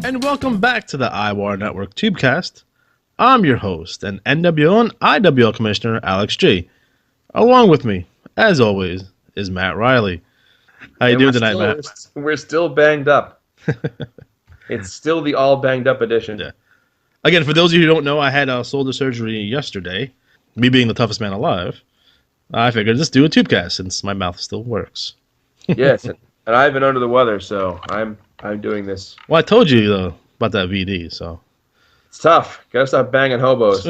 and welcome back to the IWAR Network Tubecast. I'm your host and NWL and IWL Commissioner Alex G. Along with me, as always, is Matt Riley. How you doing tonight, Matt? We're still banged up. It's still the all banged up edition. Yeah. Again, for those of you who don't know, I had shoulder surgery yesterday. Me being the toughest man alive, I figured just do a Tubecast since my mouth still works. Yes, and I've been under the weather, so I'm doing this. Well, I told you though about that VD, so it's tough. Gotta stop banging hobos.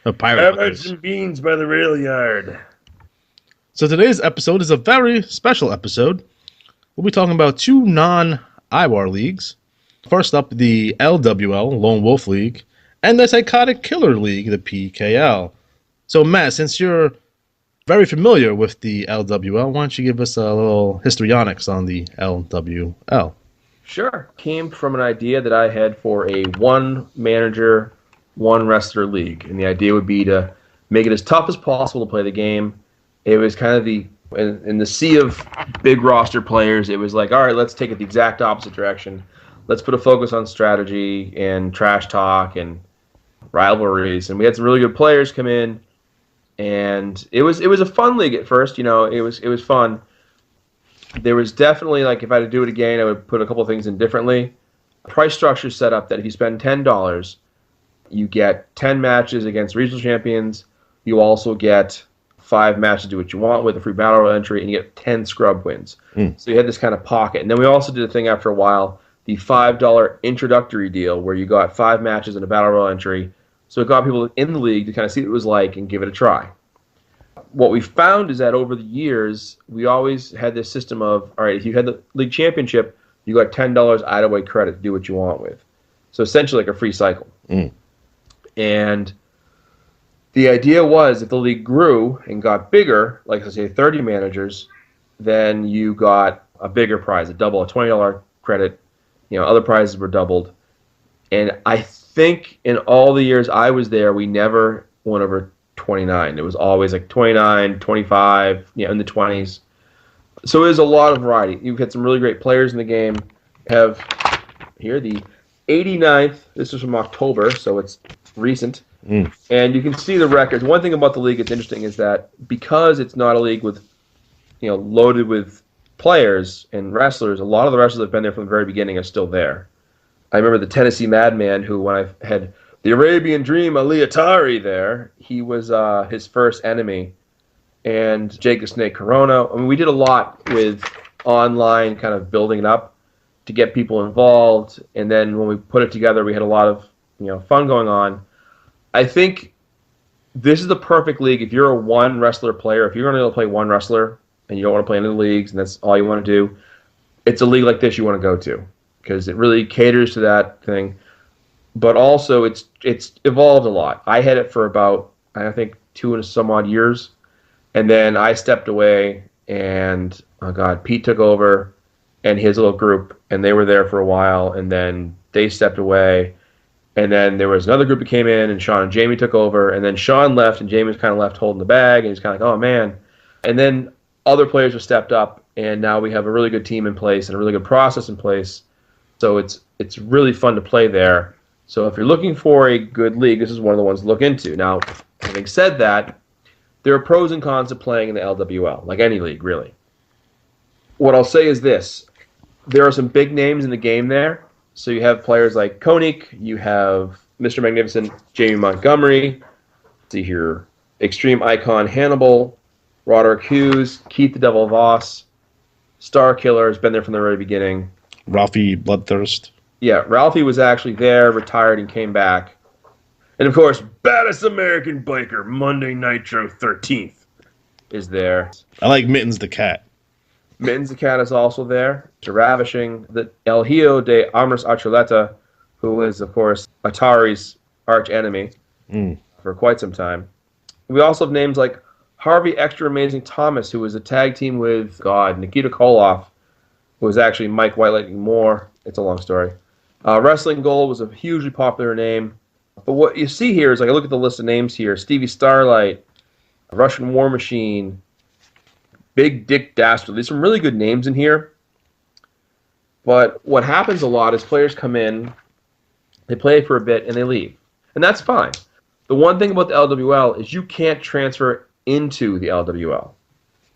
A pirate. How about some beans by the rail yard? So today's episode is a very special episode. We'll be talking about two non-IWAR leagues. First up, the LWL, Lone Wolf League, and the Psychotic Killer League, the PKL. So Matt, since you're very familiar with the LWL, why don't you give us a little histrionics on the LWL? Sure. Came from an idea that I had for a one-manager, one-wrestler league. And the idea would be to make it as tough as possible to play the game. It was kind of in the sea of big roster players, it was like, all right, let's take it the exact opposite direction. Let's put a focus on strategy and trash talk and rivalries. And we had some really good players come in. And it was a fun league at first, it was fun. There was definitely, like, if I had to do it again, I would put a couple of things in differently. Price structure set up that if you spend $10, you get 10 matches against regional champions. You also get 5 matches to do what you want with a free battle royal entry, and you get 10 scrub wins. So you had this kind of pocket. And then we also did a thing after a while, the $5 introductory deal, where you got 5 matches and a battle royal entry. So it got people in the league to kind of see what it was like and give it a try. What we found is that over the years, we always had this system of, all right, if you had the league championship, you got $10 IWAR credit to do what you want with. So essentially like a free cycle. And the idea was if the league grew and got bigger, like let's say 30 managers, then you got a bigger prize, a $20 credit. Other prizes were doubled. And I think in all the years I was there, we never went over 29. It was always like 29, 25, in the 20s. So it was a lot of variety. You've had some really great players in the game. Have here the 89th. This is from October, so it's recent. And you can see the records. One thing about the league that's interesting is that because it's not a league with, loaded with players and wrestlers, a lot of the wrestlers that have been there from the very beginning are still there. I remember the Tennessee Madman, who when I had the Arabian Dream Ali Atari there, he was his first enemy. And Jake the Snake Corona. I mean, we did a lot with online kind of building it up to get people involved. And then when we put it together, we had a lot of fun going on. I think this is the perfect league if you're a one wrestler player. If you're going to play one wrestler and you don't want to play any of the leagues and that's all you want to do, it's a league like this you want to go to. Because it really caters to that thing. But also, it's evolved a lot. I had it for about, I think, 2 and some odd years. And then I stepped away, and, Pete took over, and his little group, and they were there for a while, and then they stepped away. And then there was another group that came in, and Sean and Jamie took over, and then Sean left, and Jamie was kind of left holding the bag, and he's kind of like, oh, man. And then other players have stepped up, and now we have a really good team in place and a really good process in place. So it's really fun to play there. So if you're looking for a good league, this is one of the ones to look into. Now, having said that, there are pros and cons to playing in the LWL, like any league, really. What I'll say is this. There are some big names in the game there. So you have players like Koenig, you have Mr. Magnificent Jamie Montgomery, see here, Extreme Icon Hannibal, Roderick Hughes, Keith the Devil Voss, Star Killer has been there from the very beginning. Ralphie Bloodthirst. Yeah, Ralphie was actually there, retired, and came back. And, of course, Baddest American Biker, Monday Nitro 13th, is there. I like Mittens the Cat. Mittens the Cat is also there. To Ravishing. The El Hijo de Armas Archuleta, who is, of course, Atari's arch enemy for quite some time. We also have names like Harvey Extra Amazing Thomas, who was a tag team with, Nikita Koloff, who was actually Mike White Lightning Moore. It's a long story. Wrestling Gold was a hugely popular name. But what you see here is, like, I look at the list of names here. Stevie Starlight, Russian War Machine, Big Dick Dastardly. There's some really good names in here. But what happens a lot is players come in, they play for a bit, and they leave. And that's fine. The one thing about the LWL is you can't transfer into the LWL.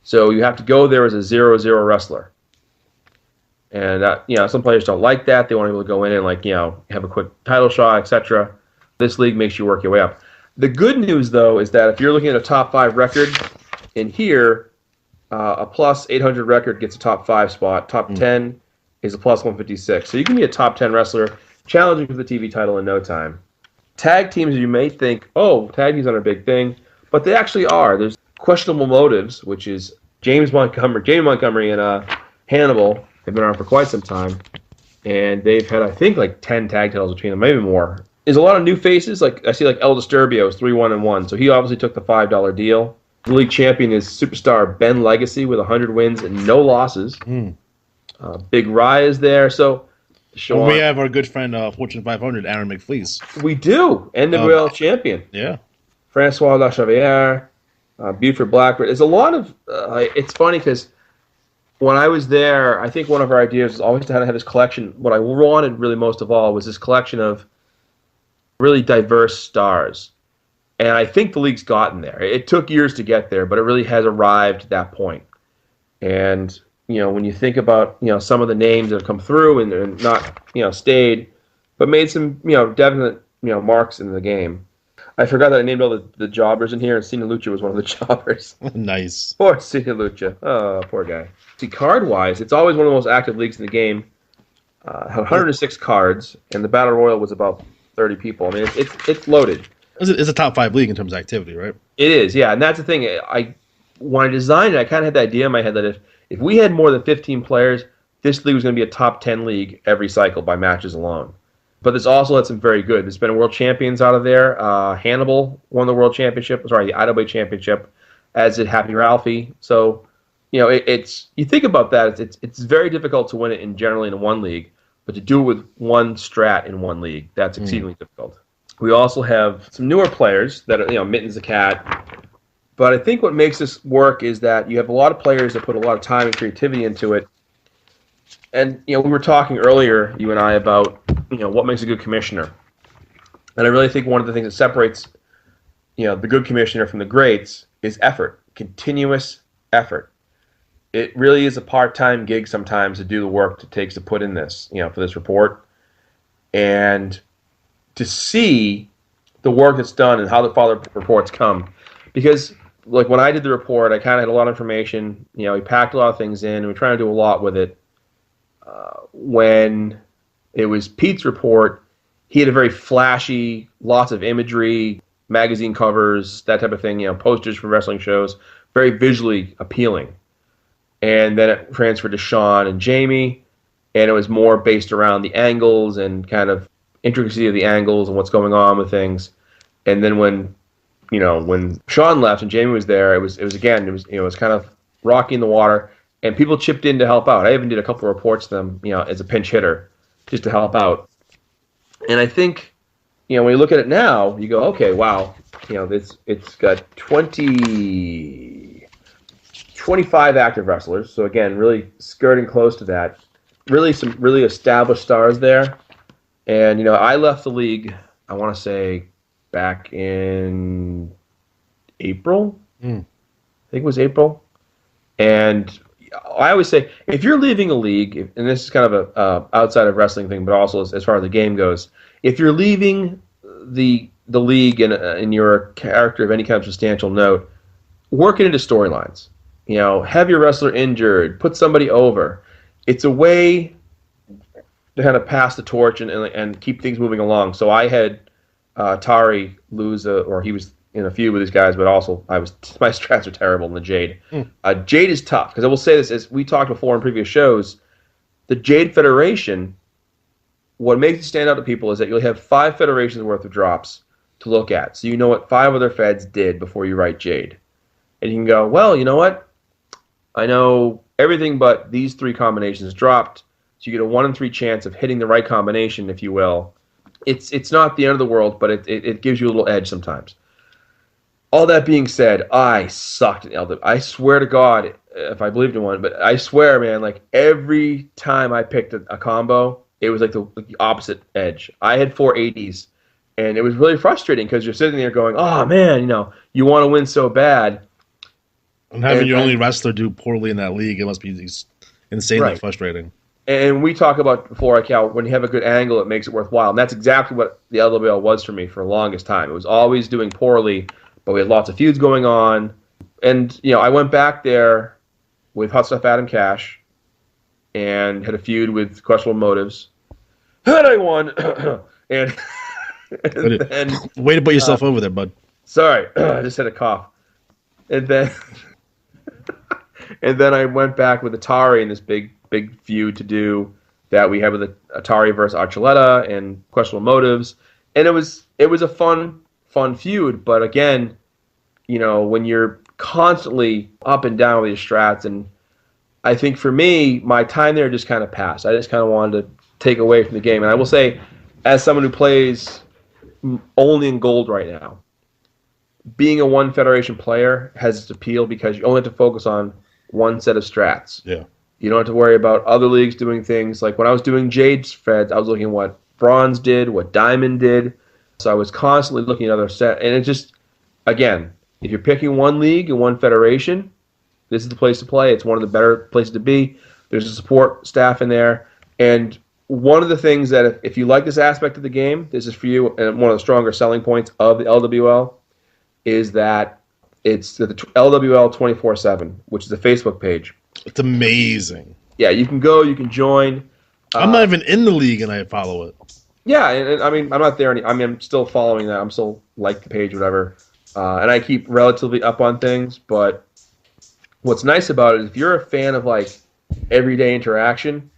So you have to go there as a 0-0 wrestler. And some players don't like that. They want to be able to go in and have a quick title shot, etc. This league makes you work your way up. The good news, though, is that if you're looking at a top 5 record, in here, a plus 800 record gets a top 5 spot. Top 10 is a plus 156. So you can be a top 10 wrestler, challenging for the TV title in no time. Tag teams, you may think, oh, tag teams aren't a big thing, but they actually are. There's Questionable Motives, which is Jamie Montgomery and Hannibal. They've been around for quite some time, and they've had, I think, 10 tag titles between them, maybe more. There's a lot of new faces. I see El Disturbio is 3-1-1, so he obviously took the $5 deal. The league champion is superstar Ben Legacy with 100 wins and no losses. Big Rye is there, so we have our good friend Fortune 500 Aaron McFleece. We do, NWL champion. Yeah, Francois Lachaviere, Buford Blackbird. There's a lot of. It's funny because when I was there, I think one of our ideas was always to have this collection. What I wanted really most of all was this collection of really diverse stars. And I think the league's gotten there. It took years to get there, but it really has arrived at that point. And, when you think about, some of the names that have come through and not, stayed, but made some, definite, marks in the game. I forgot that I named all the jobbers in here, and Cena Lucha was one of the jobbers. Nice. Poor Cena Lucha. Oh, poor guy. See, card-wise, it's always one of the most active leagues in the game. Had 106 cards, and the Battle Royal was about 30 people. I mean, it's loaded. It's a top 5 league in terms of activity, right? It is, yeah. And that's the thing. When I designed it, I kind of had the idea in my head that if we had more than 15 players, this league was going to be a top 10 league every cycle by matches alone. But this also had some very good. There's been world champions out of there. Hannibal won the world championship. Sorry, the IWAR championship, as did Happy Ralphie. So, it's you think about that. It's very difficult to win it generally in one league, but to do it with one strat in one league, that's exceedingly difficult. We also have some newer players that are, Mittens the Cat. But I think what makes this work is that you have a lot of players that put a lot of time and creativity into it. And, we were talking earlier, you and I, about, what makes a good commissioner. And I really think one of the things that separates, the good commissioner from the greats is effort, continuous effort. It really is a part-time gig sometimes to do the work it takes to put in this, for this report. And to see the work that's done and how the follow reports come. Because, when I did the report, I kind of had a lot of information. We packed a lot of things in, and we were trying to do a lot with it. When it was Pete's report, he had a very flashy, lots of imagery, magazine covers, that type of thing, posters for wrestling shows, very visually appealing. And then it transferred to Sean and Jamie, and it was more based around the angles and kind of intricacy of the angles and what's going on with things. And then when Sean left and Jamie was there, it was kind of rocky in the water, and people chipped in to help out. I even did a couple of reports to them, as a pinch hitter, just to help out. And I think, when you look at it now, you go, okay, wow, it's got 25 active wrestlers. So again, really skirting close to that. Really some really established stars there. And, I left the league, I want to say, back in April. I think it was April. And I always say, if you're leaving a league, and this is kind of a outside of wrestling thing, but also as far as the game goes, if you're leaving the league and you're a character of any kind of substantial note, work it into storylines. Have your wrestler injured, put somebody over. It's a way to kind of pass the torch and keep things moving along. So I had Tari lose, or he was in a feud with these guys, but also my strats are terrible in the Jade. Jade is tough, because I will say this, as we talked before in previous shows, the Jade Federation, what makes it stand out to people is that you'll have 5 federations worth of drops to look at. So you know what 5 other feds did before you write Jade. And you can go, well, you know what? I know everything but these 3 combinations dropped, so you get a 1 in 3 chance of hitting the right combination, if you will. It's not the end of the world, but it gives you a little edge sometimes. All that being said, I sucked at LWL. I swear to God, if I believed in one, but I swear, man, like every time I picked a combo, it was like the opposite edge. I had 480s, and it was really frustrating because you're sitting there going, "Oh man, you want to win so bad," And having and your only then wrestler do poorly in that league, it must be insanely right. frustrating. And we talk about before, like how when you have a good angle, it makes it worthwhile. And that's exactly what the LWL was for me for the longest time. It was always doing poorly, but we had lots of feuds going on. And, I went back there with Hot Stuff Adam Cash and had a feud with Questionable Motives. And I won. and, and then, Way to put yourself over there, bud. sorry, I just had a cough. And then, and then I went back with Atari in this big feud to do that we had with Atari versus Archuleta and Questionable Motives, and it was a fun feud. But again, when you're constantly up and down with your strats, and I think for me, my time there just kind of passed. I just kind of wanted to take away from the game, and I will say, as someone who plays only in gold right now, being a one federation player has its appeal because you only have to focus on one set of strats. Yeah. You don't have to worry about other leagues doing things. Like when I was doing Jade's Feds, I was looking at what Bronze did, what Diamond did. So I was constantly looking at other set. And it just, again, if you're picking one league and one federation, this is the place to play. It's one of the better places to be. There's a support staff in there. And one of the things that if you like this aspect of the game, this is for you, and one of the stronger selling points of the LWL is that it's the LWL 24/7, which is a Facebook page. It's amazing. Yeah, you can go, you can join. I'm not even in the league and I follow it. Yeah, and I mean, I'm not there. I'm still following that. I'm still like the page, whatever. And I keep relatively up on things. But what's nice about it is if you're a fan of like everyday interaction,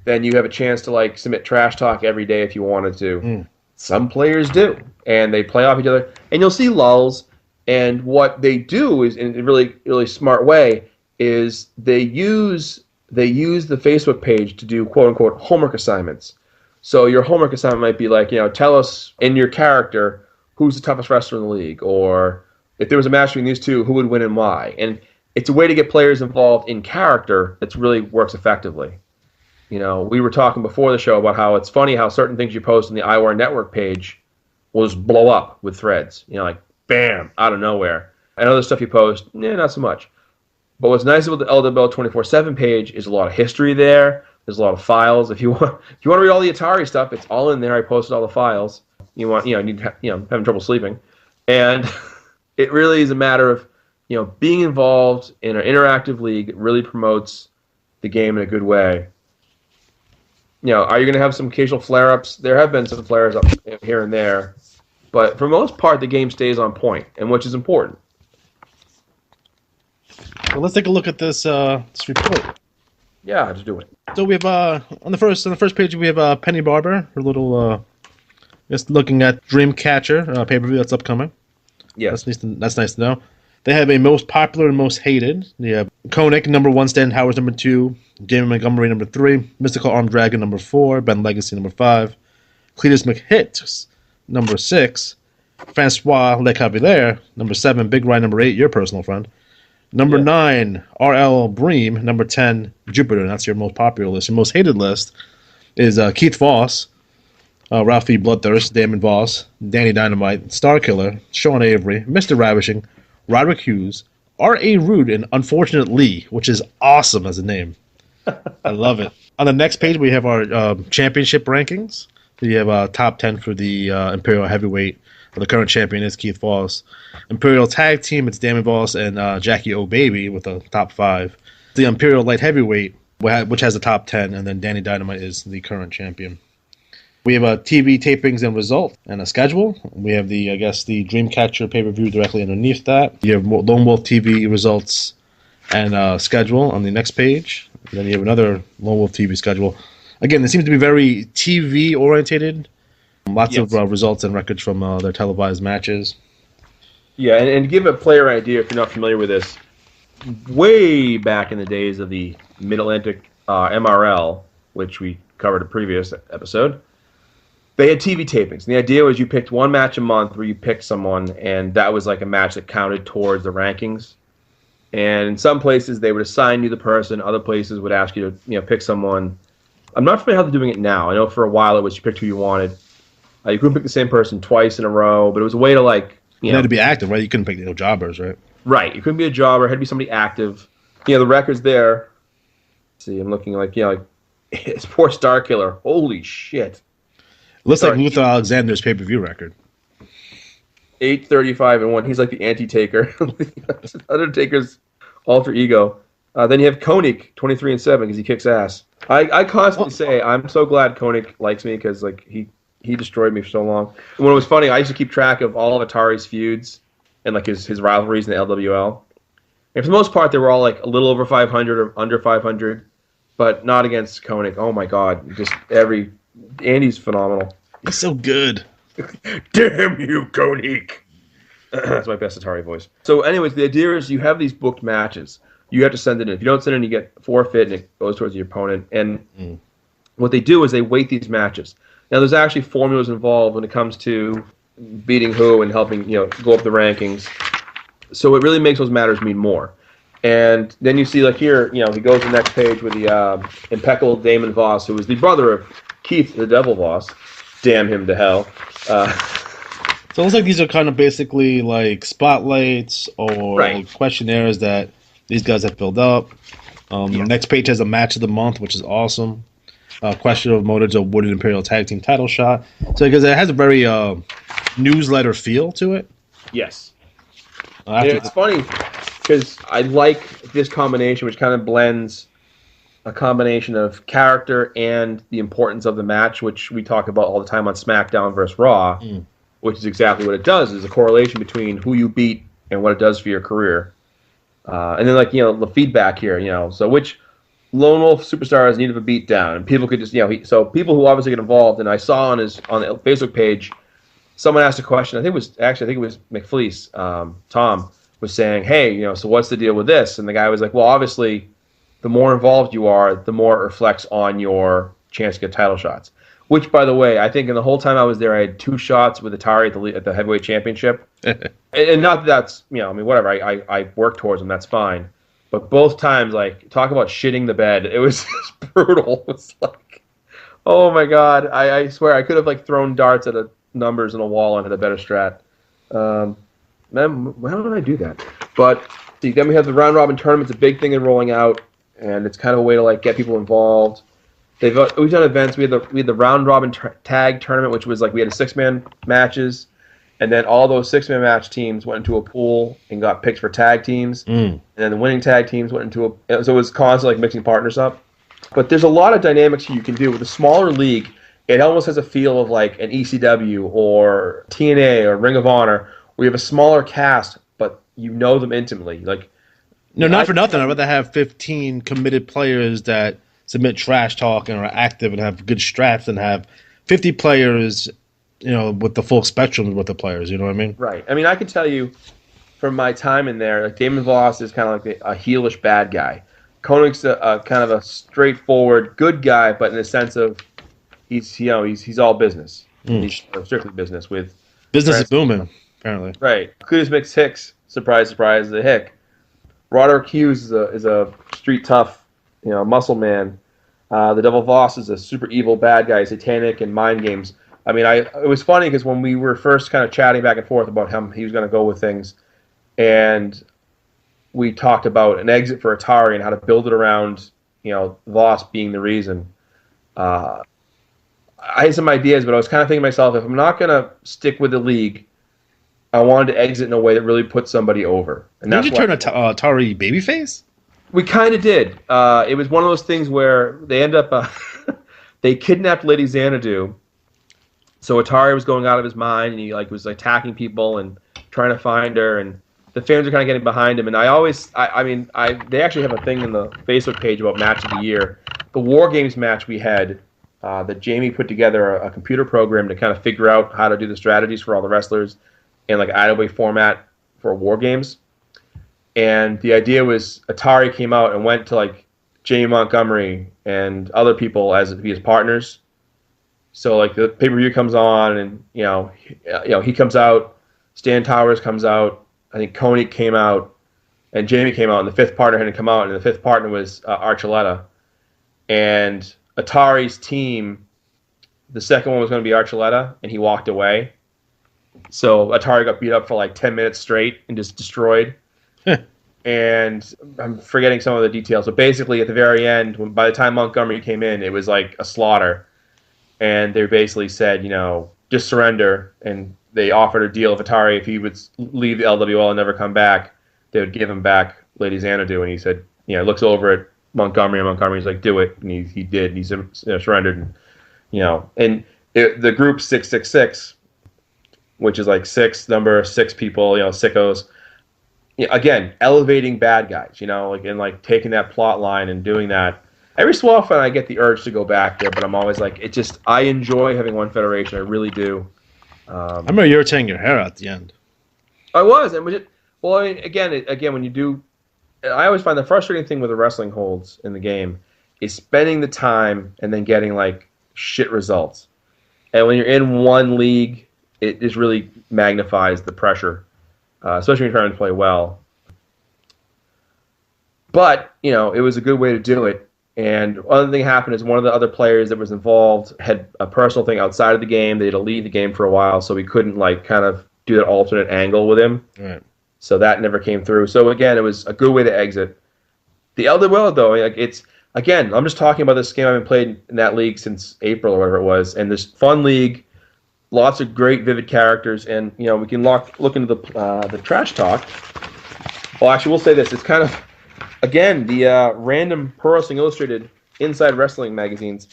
then you have a chance to like submit trash talk every day if you wanted to. Some players do, and they play off each other. And you'll see lulls. And what they do is, in a really, really smart way, is they use the Facebook page to do quote unquote homework assignments. So your homework assignment might be like, tell us in your character who's the toughest wrestler in the league, or if there was a match between these two, who would win and why. And it's a way to get players involved in character that really works effectively. We were talking before the show about how it's funny how certain things you post on the IWAR network page will just blow up with threads. Like bam, out of nowhere. And other stuff you post, not so much. But what's nice about the LWL 24/7 page is a lot of history there. There's a lot of files. If you want to read all the Atari stuff, it's all in there. I posted all the files. Having trouble sleeping, and it really is a matter of being involved in an interactive league. It really promotes the game in a good way. Are you going to have some occasional flare-ups? There have been some flares up here and there, but for the most part, the game stays on point, and which is important. Well, let's take a look at this report. Yeah, just do it. So we have on the first page we have Penny Barber, her little just looking at Dreamcatcher pay-per-view that's upcoming. Yeah, that's nice to know. They have a most popular and most hated. They have Koenig number 1, Stan Howard's number 2, Jamie Montgomery number 3, Mystical Arm Dragon number 4, Ben Legacy number 5, Cletus McHit number 6, Francois Le Cavalier number 7, Big Ryan number 8, your personal friend. Number 9, R.L. Bream. Number 10, Jupiter. And that's your most popular list. Your most hated list is Keith Voss, Ralphie Bloodthirst, Damon Voss, Danny Dynamite, Starkiller, Sean Avery, Mr. Ravishing, Roderick Hughes, R.A. Rude, and Unfortunate Lee, which is awesome as a name. I love it. On the next page, we have our championship rankings. We have top 10 for the Imperial Heavyweight. The current champion is Keith Voss. Imperial Tag Team, it's Damon Voss and Jackie O'Baby with the top 5. The Imperial Light Heavyweight, which has the top 10, and then Danny Dynamite is the current champion. We have TV tapings and results and a schedule. We have the Dreamcatcher pay-per-view directly underneath that. You have Lone Wolf TV results and schedule on the next page. And then you have another Lone Wolf TV schedule. Again, it seems to be very TV-orientated. Lots of results and records from their televised matches. Yeah, and to give a player idea, if you're not familiar with this, way back in the days of the Mid-Atlantic MRL, which we covered a previous episode, They had TV tapings. And the idea was you picked one match a month where you picked someone, and that was like a match that counted towards the rankings. And in some places, they would assign you the person. Other places would ask you to pick someone. I'm not familiar how they're doing it now. I know for a while it was you picked who you wanted. You couldn't pick the same person twice in a row, but it was a way to You had to be active, right? You couldn't pick jobbers, right? Right. You couldn't be a jobber. It had to be somebody active. The record's there. Let's see, I'm looking like it's poor Star Killer. Holy shit. It looks like Luther Alexander's pay-per-view record. 8:35-1. He's like the anti-taker. Undertaker's alter ego. Then you have Koenig, 23-7, because he kicks ass. I constantly say I'm so glad Koenig likes me because he destroyed me for so long. And when it was funny, I used to keep track of all of Atari's feuds and his rivalries in the LWL. And for the most part, they were all like a little over 500 or under 500, but not against Koenig. Oh my God, Andy's phenomenal. He's so good. Damn you, Koenig. That's my best Atari voice. So anyways, the idea is you have these booked matches. You have to send it in. If you don't send it in, you get forfeit, and it goes towards your opponent. And what they do is they weight these matches. Now, there's actually formulas involved when it comes to beating who and helping go up the rankings. So it really makes those matters mean more. And then you see here, he goes to the next page with the impeccable Damon Voss, who was the brother of Keith the Devil Voss. Damn him to hell. So it looks like these are kind of basically like spotlights or right. questionnaires that these guys have filled up. The next page has a match of the month, which is awesome. Question of motives of Wooded Imperial Tag Team title shot. So because it has a very newsletter feel to it. Yes. It's funny because I like this combination, which kind of blends a combination of character and the importance of the match, which we talk about all the time on SmackDown versus Raw, which is exactly what it does. Is a correlation between who you beat and what it does for your career. And then the feedback here, so which Lone Wolf superstars needed a beat down, and people could just so people who obviously get involved. And I saw on the Facebook page, someone asked a question. I think it was McFleece. Tom was saying, "Hey, so what's the deal with this?" And the guy was like, "Well, obviously, the more involved you are, the more it reflects on your chance to get title shots." Which, by the way, I think in the whole time I was there, I had 2 shots with Atari at the heavyweight championship, and not that that's whatever. I work towards them. That's fine. But both times, talk about shitting the bed. It was just brutal. It was oh my God. I swear I could have thrown darts at numbers in a wall and had a better strat. Man, why don't I do that? But see, then we have the round robin tournament. It's a big thing in rolling out, and it's kind of a way to get people involved. We've done events. We had the round robin tag tournament, which was we had 6-man matches. And then all those 6-man match teams went into a pool and got picked for tag teams. And then the winning tag teams went into so it was constantly mixing partners up. But there's a lot of dynamics you can do. With a smaller league, it almost has a feel of an ECW or TNA or Ring of Honor, where you have a smaller cast, but you know them intimately. No, not for nothing. I'd rather have 15 committed players that submit trash talk and are active and have good strats than have 50 players with the full spectrum with the players, you know what I mean? Right. I mean, I can tell you from my time in there, Damon Voss is kind of a heelish bad guy. Koenig's a kind of a straightforward good guy, but in the sense of he's all business. He's strictly business with business is booming, apparently. Right. Cletus Mix Hicks, surprise, surprise, is a hick. Roderick Hughes is a street tough, muscle man. The Devil Voss is a super evil bad guy, satanic and mind games. I mean, it was funny because when we were first kind of chatting back and forth about how he was going to go with things, and we talked about an exit for Atari and how to build it around, Voss being the reason. I had some ideas, but I was kind of thinking to myself, if I'm not going to stick with the league, I wanted to exit in a way that really put somebody over. And Did you turn Atari babyface? We kind of did. It was one of those things where they end up they kidnapped Lady Xanadu. So Atari was going out of his mind, and he was attacking people and trying to find her, and the fans are kind of getting behind him. And they actually have a thing in the Facebook page about match of the year. The War Games match we had, that Jamie put together a computer program to kind of figure out how to do the strategies for all the wrestlers in IWAR format for War Games. And the idea was Atari came out and went to Jamie Montgomery and other people as his partners. So like the pay-per-view comes on, and he comes out, Stan Towers comes out, I think Koenig came out, and Jamie came out, and the fifth partner hadn't come out, and the fifth partner was Archuleta. And Atari's team, the second one was going to be Archuleta, and he walked away. So Atari got beat up for like 10 minutes straight and just destroyed. And I'm forgetting some of the details. But basically, at the very end, by the time Montgomery came in, it was like a slaughter. And they basically said, just surrender. And they offered a deal of Atari if he would leave the LWL and never come back, they would give him back Lady Xanadu. And he said, looks over at Montgomery, and Montgomery's like, do it. And he did. He surrendered. And the group 666, which is like number six people, sickos. Again, elevating bad guys, and taking that plot line and doing that. Every so often I get the urge to go back there, but I'm always like, I enjoy having one federation. I really do. I remember you were tearing your hair out at the end. I was. And again, when you do, I always find the frustrating thing with the wrestling holds in the game is spending the time and then getting shit results. And when you're in one league, it just really magnifies the pressure. Especially when you're trying to play well. But, it was a good way to do it. And other thing happened is one of the other players that was involved had a personal thing outside of the game. They had to leave the game for a while, so we couldn't kind of do that alternate angle with him. Right. So that never came through. So again, it was a good way to exit. The LWL though, it's again, I'm just talking about this game. I've been playing in that league since April or whatever it was, and this fun league. Lots of great, vivid characters, and we can look into the trash talk. Well, actually, we'll say this: it's kind of, again, the random Pro Wrestling Illustrated Inside Wrestling magazines,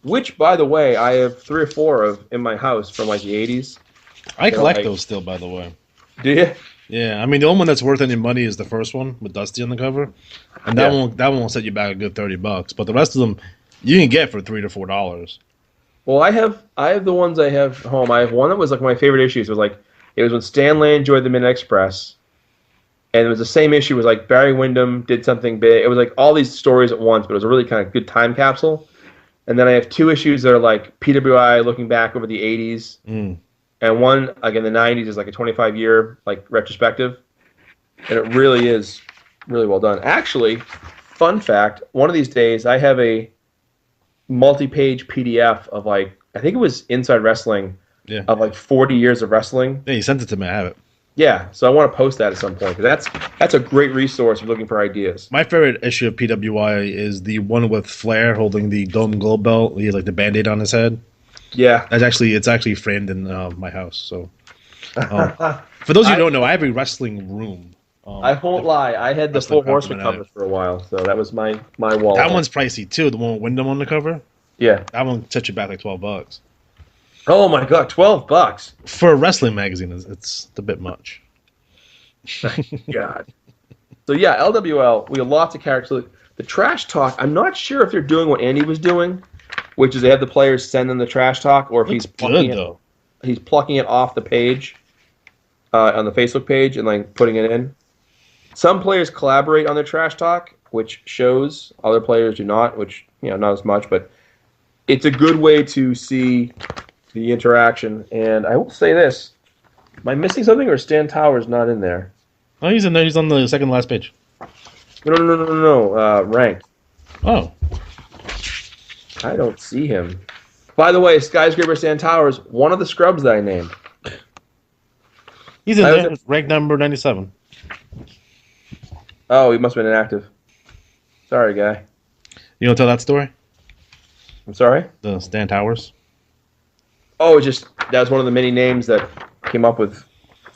which, by the way, I have 3 or 4 of in my house from the 80s. I collect those still, by the way. Do you? Yeah, I mean the only one that's worth any money is the first one with Dusty on the cover, and that one will set you back a good $30. But the rest of them, you can get for $3 to $4. Well, I have the ones I have home. I have one that was my favorite issues. It was when Stan Lane joined the Midnight Express, and it was the same issue. It was Barry Windham did something big. It was all these stories at once, but it was a really kind of good time capsule. And then I have 2 issues that are PWI looking back over the 80s, and one in the 90s is a 25-year retrospective, and it really is really well done. Actually, fun fact: one of these days I have a multi-page PDF of I think it was Inside Wrestling of 40 years of wrestling. Yeah, you sent it to me. I have it. Yeah, so I want to post that at some point because that's a great resource if you're looking for ideas. My favorite issue of PWI is the one with Flair holding the Golden Globe belt. He has the Band-Aid on his head. Yeah, it's actually framed in my house. So, for those of you who don't know, I have a wrestling room. I won't lie. I had the Four Horsemen covers for a while, so that was my wall. That one's pricey too. The one with Wyndham on the cover. Yeah, that one sets you back $12. Oh my god, $12 for a wrestling magazine. It's a bit much. God. So yeah, LWL. We have lots of characters. The trash talk. I'm not sure if they're doing what Andy was doing, which is they have the players send them the trash talk, or if he's plucking it off the page on the Facebook page and putting it in. Some players collaborate on their trash talk, which shows. Other players do not, which not as much, but it's a good way to see the interaction. And I will say this: am I missing something, or Stan Towers not in there? Oh, he's in there. He's on the second to last page. No. Ranked. Oh, I don't see him. By the way, Skyscraper Stan Towers, one of the scrubs that I named. He's in there. Ranked number 97. Oh, he must have been inactive. Sorry, guy. You want to tell that story? I'm sorry? The Stan Towers? Oh, that was one of the many names that came up with.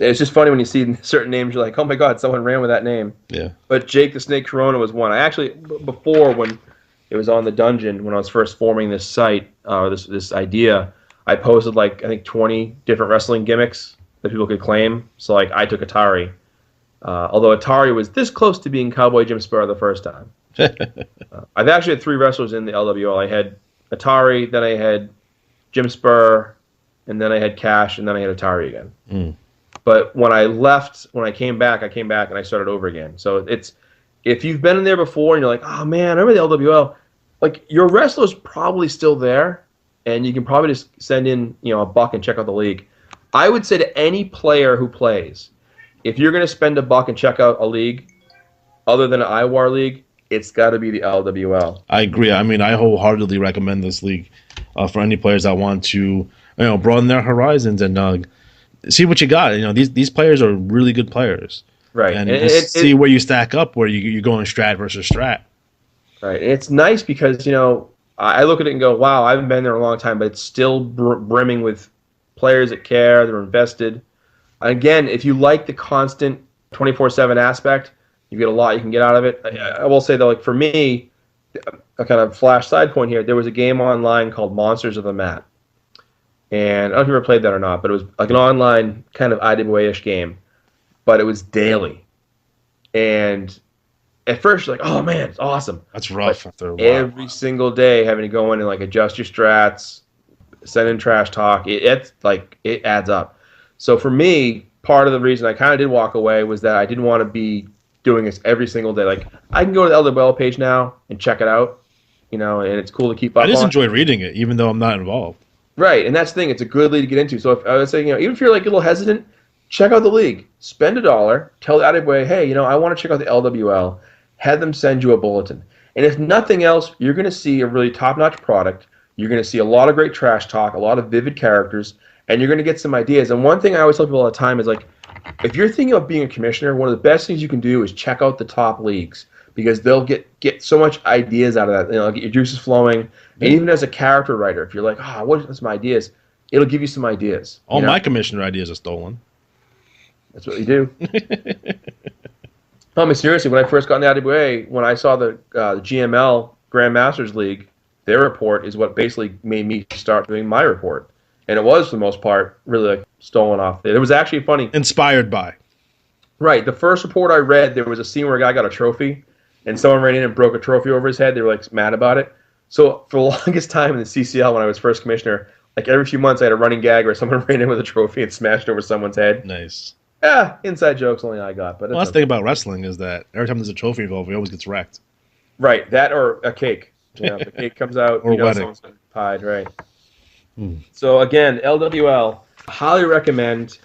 It's just funny when you see certain names, you're like, oh my god, someone ran with that name. Yeah. But Jake the Snake Corona was one. I actually, before when it was on the Dungeon, when I was first forming this site, or this idea, I posted I think 20 different wrestling gimmicks that people could claim. So I took Atari. Although Atari was this close to being Cowboy Jim Sparrow the first time. I've actually had 3 wrestlers in the LWL. I had Atari, then I had Jim Spur, and then I had Cash, and then I had Atari again. But when I came back and I started over again. So if you've been in there before and you're like, oh man, I remember the LWL, your wrestler's probably still there, and you can probably just send in a buck and check out the league. I would say to any player who plays, if you're going to spend a buck and check out a league other than an IWAR league, it's got to be the LWL. I agree. I mean, I wholeheartedly recommend this league for any players that want to, broaden their horizons and see what you got. These players are really good players, Right? and see where you stack up, where you're going strat versus strat. Right. And it's nice because I look at it and go, wow, I haven't been there a long time, but it's still brimming with players that care, they're invested. Again, if you like the constant 24/7 aspect, you get a lot you can get out of it. I will say, though, like for me, a kind of flash side point here, there was a game online called Monsters of the Mat. And I don't know if you ever played that or not, but it was like an online kind of IWA-ish game, but it was daily. And at first, you're like, oh, man, it's awesome. That's rough. After a while. Every single day having to go in and like adjust your strats, send in trash talk, it adds up. So for me, part of the reason I kind of did walk away was that I didn't want to be doing this every single day. Like, I can go to the LWL page now and check it out, and it's cool to keep up on. I just enjoy reading it, even though I'm not involved. Right, and that's the thing. It's a good league to get into. So if I would say, even if you're like a little hesitant, check out the league. Spend $1. Tell the IWA, hey, I want to check out the LWL. Have them send you a bulletin. And if nothing else, you're going to see a really top-notch product. You're going to see a lot of great trash talk, a lot of vivid characters, and you're going to get some ideas. And one thing I always tell people all the time is, like, if you're thinking of being a commissioner, one of the best things you can do is check out the top leagues because they'll get so much ideas out of that. Get your juices flowing. And even as a character writer, if you're like, what's my ideas? It'll give you some ideas. All my commissioner ideas are stolen. That's what you do. I mean, seriously, when I first got in the IWA, when I saw the GML Grandmasters League, their report is what basically made me start doing my report. And it was, for the most part, really like stolen off there. It was actually funny. Inspired by. Right. The first report I read, there was a scene where a guy got a trophy, and someone ran in and broke a trophy over his head. They were like mad about it. So for the longest time in the CCL, when I was first commissioner, like every few months I had a running gag where someone ran in with a trophy and smashed over someone's head. Nice. Yeah, inside jokes only I got. But that's the thing about wrestling is that every time there's a trophy involved, he always gets wrecked. Right. That or a cake. The cake comes out, or someone's been pied, right. So again, LWL, highly recommend.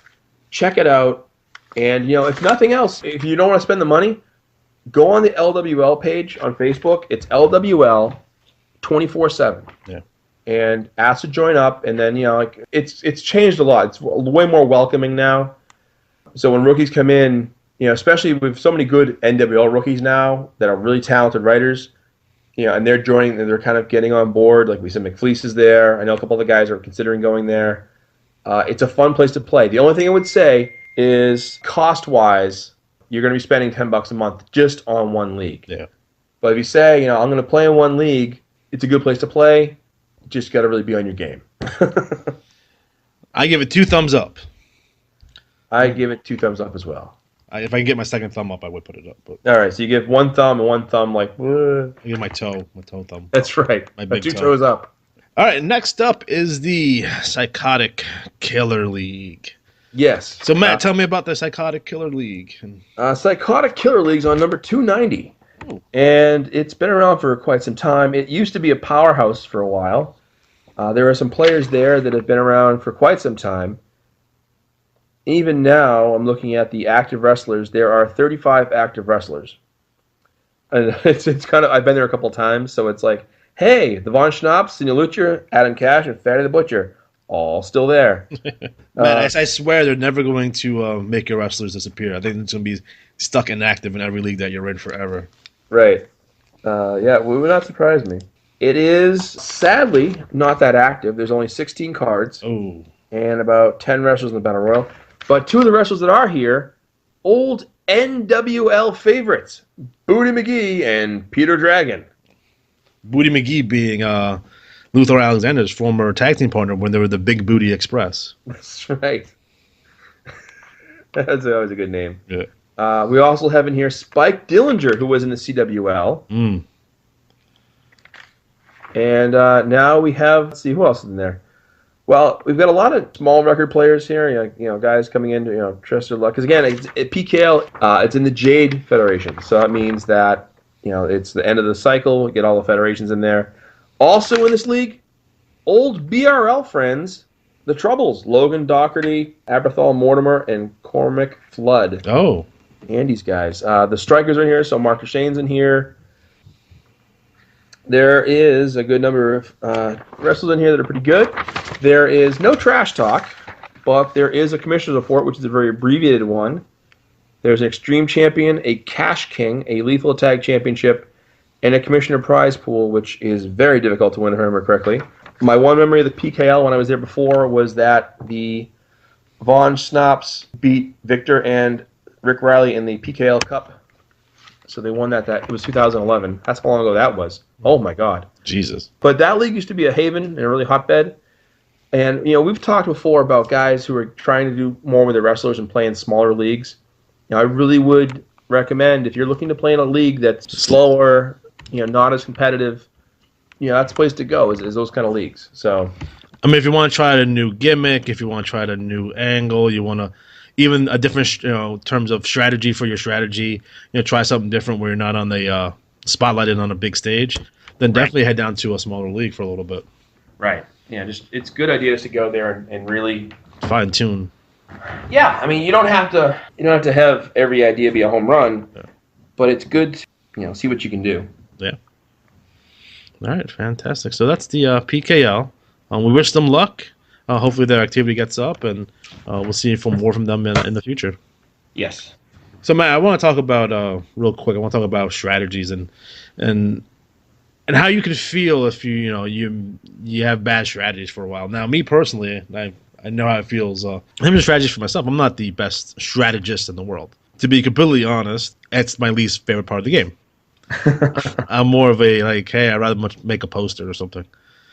Check it out. And, if nothing else, if you don't want to spend the money, go on the LWL page on Facebook. It's LWL 24/7. Yeah. And ask to join up. And then, it's changed a lot. It's way more welcoming now. So when rookies come in, especially with so many good NWL rookies now that are really talented writers, and they're joining, and they're kind of getting on board. Like we said, McFleece is there. I know a couple of the guys are considering going there. It's a fun place to play. The only thing I would say is cost-wise, you're going to be spending $10 a month just on one league. Yeah. But if you say, I'm going to play in one league, it's a good place to play. Just got to really be on your game. I give it 2 thumbs up. I give it 2 thumbs up as well. If I can get my second thumb up, I would put it up. But all right, so you give 1 thumb and 1 thumb like. I give my toe thumb. That's right. My big 2 toe. toes up. All right, next up is the Psychotic Killer League. Yes. So Matt, tell me about the Psychotic Killer League. Psychotic Killer League's on number 290, and it's been around for quite some time. It used to be a powerhouse for a while. There are some players there that have been around for quite some time. Even now, I'm looking at the active wrestlers. There are 35 active wrestlers. And it's kind of, I've been there a couple times, so it's like, hey, the Von Schnaps, Senior Lucha, Adam Cash, and Fatty the Butcher, all still there. Man, I swear they're never going to make your wrestlers disappear. I think it's going to be stuck inactive in every league that you're in forever. Right. Yeah, it would not surprise me. It is, sadly, not that active. There's only 16 cards. Oh. And about 10 wrestlers in the Battle Royal. But 2 of the wrestlers that are here, old NWL favorites, Booty McGee and Peter Dragon. Booty McGee being Luther Alexander's former tag team partner when they were the Big Booty Express. That's right. That's always a good name. Yeah. We also have in here Spike Dillinger, who was in the CWL. And now we have, let's see, who else is in there? Well, we've got a lot of small record players here, guys coming in, trust their luck. Because again, at PKL, it's in the Jade Federation. So that means that, it's the end of the cycle. We get all the federations in there. Also in this league, old BRL friends, the Troubles, Logan Doherty, Aberthal Mortimer, and Cormac Flood. Oh. Andy's guys. The Strikers are in here, so Mark Shane's in here. There is a good number of wrestlers in here that are pretty good. There is no trash talk, but there is a commissioner's report, which is a very abbreviated one. There's an Extreme Champion, a Cash King, a Lethal Tag Championship, and a Commissioner Prize Pool, which is very difficult to win, if I remember correctly. My one memory of the PKL when I was there before was that the Von Schnaps beat Victor and Rick Riley in the PKL Cup. So they won that. It was 2011. That's how long ago that was. Oh, my God. Jesus. But that league used to be a haven and a really hotbed. And, we've talked before about guys who are trying to do more with their wrestlers and play in smaller leagues. I really would recommend, if you're looking to play in a league that's slower, not as competitive, that's the place to go, is those kind of leagues. So, I mean, if you want to try a new gimmick, if you want to try a new angle, you want to even a different, terms of strategy for your strategy, try something different where you're not on the spotlighted on a big stage, then definitely head down to a smaller league for a little bit. Right. Yeah, it's good ideas to go there and really fine tune. Yeah, I mean, you don't have to have every idea be a home run, but it's good to, see what you can do. Yeah. All right, fantastic. So that's the PKL. We wish them luck. Hopefully their activity gets up, and we'll see more from them in the future. Yes. So, Matt, I want to talk about real quick. I want to talk about strategies and how you can feel if you have bad strategies for a while. Now, me personally, I know how it feels. I'm a strategist for myself. I'm not the best strategist in the world. To be completely honest, it's my least favorite part of the game. I'm more of a hey, I'd rather make a poster or something.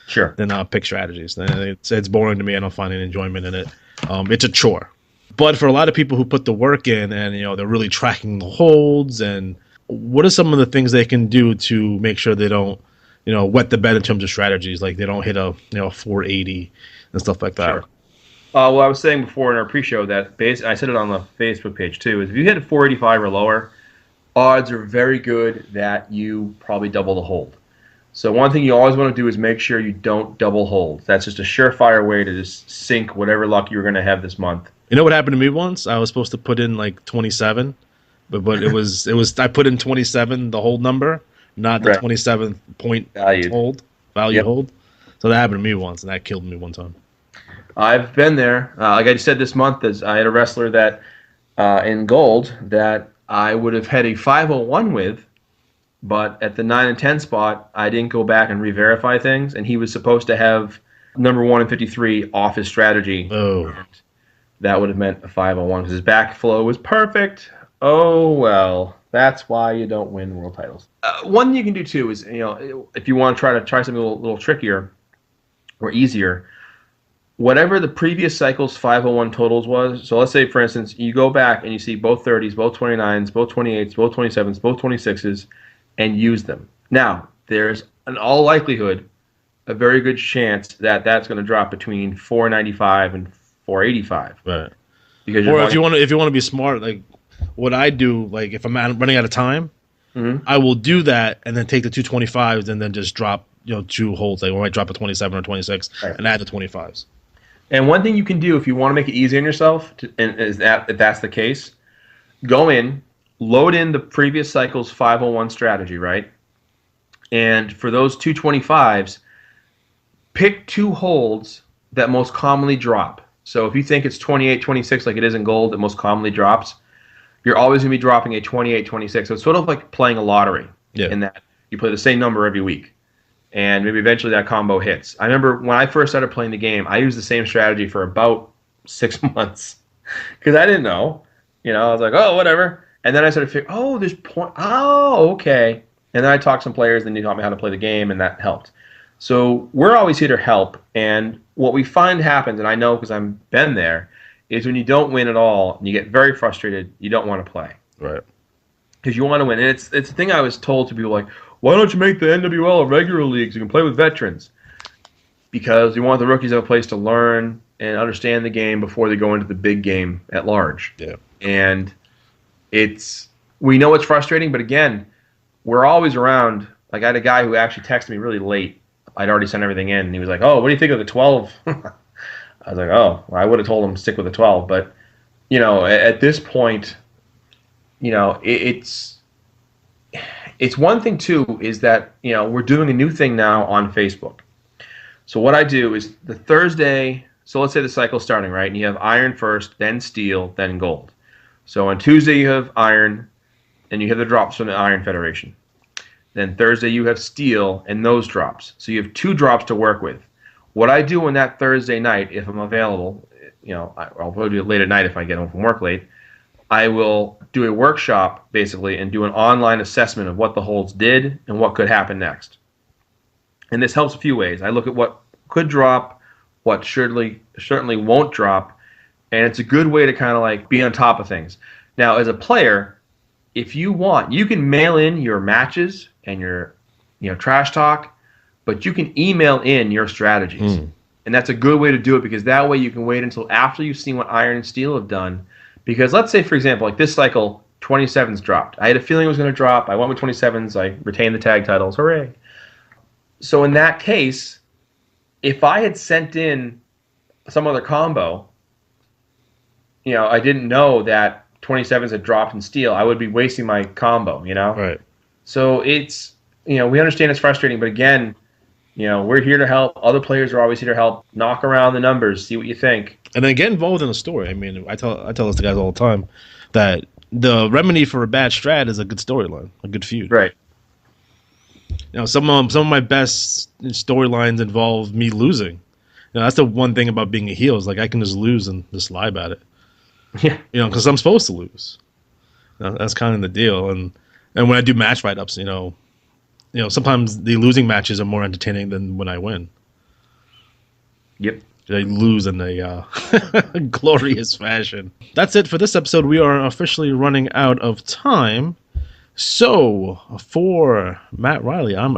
Sure. Than pick strategies. It's boring to me. I don't find any enjoyment in it. It's a chore. But for a lot of people who put the work in and they're really tracking the holds, and what are some of the things they can do to make sure they don't wet the bed in terms of strategies, like they don't hit a 480 and stuff like that. Sure. Well, I was saying before in our pre-show that I said it on the Facebook page too, is if you hit a 485 or lower, odds are very good that you probably double the hold. So one thing you always want to do is make sure you don't double hold. That's just a surefire way to just sink whatever luck you're going to have this month. You know what happened to me once? I was supposed to put in 27, but it was I put in 27, the hold number, not the 27 point hold. Hold. So that happened to me once, and that killed me one time. I've been there. Like I said this month, I had a wrestler that in gold that I would have had a 501 with, but at the 9 and 10 spot, I didn't go back and re-verify things, and he was supposed to have number 1 and 53 off his strategy. Oh. And that would have meant a 501 because his backflow was perfect. Oh, well, that's why you don't win world titles. One thing you can do, too, is if you want to try something a little trickier or easier, whatever the previous cycle's 501 totals was, so let's say, for instance, you go back and you see both 30s, both 29s, both 28s, both 27s, both 26s, and use them. Now, there's in all likelihood a very good chance that that's going to drop between 495 and 485. Right. Because if you want to be smart, like what I do, like if I'm running out of time, I will do that and then take the 225s and then just drop 2 holds. Like I might drop a 27 or 26 and add the 25s. And one thing you can do if you want to make it easy on yourself, if that's the case, go in, load in the previous cycle's 501 strategy, right? And for those 225s, pick 2 holds that most commonly drop. So if you think it's 28, 26 like it is in gold that most commonly drops, you're always going to be dropping a 28, 26. So it's sort of like playing a lottery in that you play the same number every week. And maybe eventually that combo hits. I remember when I first started playing the game, I used the same strategy for about 6 months because I didn't know. I was like, oh, whatever. And then I started figuring, there's point. Oh, okay. And then I talked to some players, and they taught me how to play the game, and that helped. So we're always here to help. And what we find happens, and I know because I've been there, is when you don't win at all, and you get very frustrated, you don't want to play. Right. Because you want to win. And it's the thing I was told to people like, why don't you make the NWL a regular league so you can play with veterans? Because you want the rookies to have a place to learn and understand the game before they go into the big game at large. Yeah. And we know it's frustrating, but again, we're always around. Like I had a guy who actually texted me really late I'd already sent everything in, and he was like, "Oh, what do you think of the 12?" I was like, "Oh, well, I would have told him to stick with the 12." But at this point, it's one thing too is that we're doing a new thing now on Facebook. So what I do is the Thursday. So let's say the cycle's starting, right, and you have iron first, then steel, then gold. So on Tuesday you have iron, and you have the drops from the Iron Federation. Then Thursday you have steel and those drops. So you have 2 drops to work with. What I do on that Thursday night, if I'm available, I'll probably do it late at night if I get home from work late, I will do a workshop basically and do an online assessment of what the holds did and what could happen next. And this helps a few ways. I look at what could drop, what certainly won't drop, and it's a good way to kind of like be on top of things. Now, as a player, if you want, you can mail in your matches and your trash talk, but you can email in your strategies. And that's a good way to do it because that way you can wait until after you've seen what iron and steel have done. Because let's say, for example, like this cycle, 27s dropped. I had a feeling it was going to drop. I went with 27s. I retained the tag titles. Hooray. So in that case, if I had sent in some other combo, I didn't know that 27s had dropped in steel, I would be wasting my combo, Right. So it's, we understand it's frustrating, but again, we're here to help. Other players are always here to help. Knock around the numbers, see what you think. And then get involved in the story. I mean, I tell this to guys all the time that the remedy for a bad strat is a good storyline, a good feud. Right. Some of my best storylines involve me losing. That's the one thing about being a heel is like I can just lose and just lie about it. Yeah. Because I'm supposed to lose. That's kind of the deal. And when I do match write-ups, sometimes the losing matches are more entertaining than when I win. Yep. They lose in a glorious fashion. That's it for this episode. We are officially running out of time. So, for Matt Riley, I'm